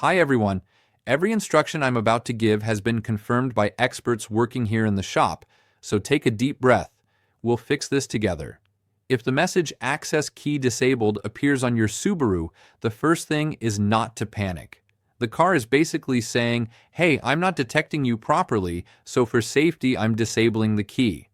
Hi everyone. Every instruction I'm about to give has been confirmed by experts working here in the shop, so take a deep breath. We'll fix this together. If the message "Access Key Disabled" appears on your Subaru, the first thing is not to panic. The car is basically saying, "Hey, I'm not detecting you properly, so for safety I'm disabling the key."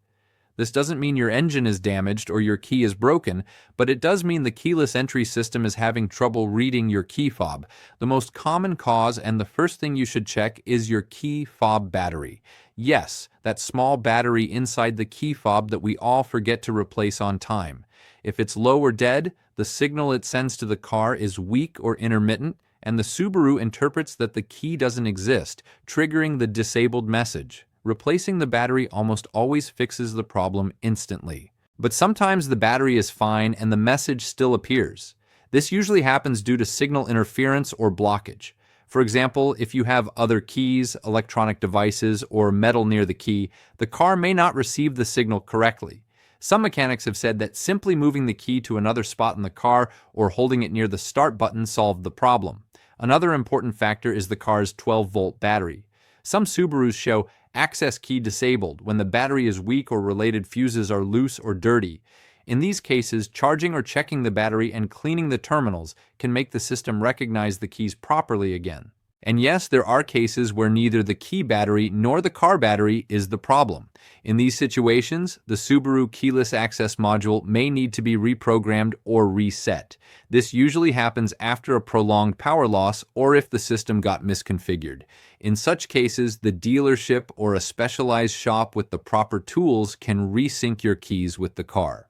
This doesn't mean your engine is damaged or your key is broken, but it does mean the keyless entry system is having trouble reading your key fob. The most common cause and the first thing you should check is your key fob battery. Yes, that small battery inside the key fob that we all forget to replace on time. If it's low or dead, the signal it sends to the car is weak or intermittent, and the Subaru interprets that the key doesn't exist, triggering the disabled message. Replacing the battery almost always fixes the problem instantly. But sometimes the battery is fine and the message still appears. This usually happens due to signal interference or blockage. For example, if you have other keys, electronic devices, or metal near the key, the car may not receive the signal correctly. Some mechanics have said that simply moving the key to another spot in the car or holding it near the start button solved the problem. Another important factor is the car's 12-volt battery. Some Subarus show "access key disabled" when the battery is weak or related fuses are loose or dirty. In these cases, charging or checking the battery and cleaning the terminals can make the system recognize the keys properly again. And yes, there are cases where neither the key battery nor the car battery is the problem. In these situations, the Subaru keyless access module may need to be reprogrammed or reset. This usually happens after a prolonged power loss or if the system got misconfigured. In such cases, the dealership or a specialized shop with the proper tools can resync your keys with the car.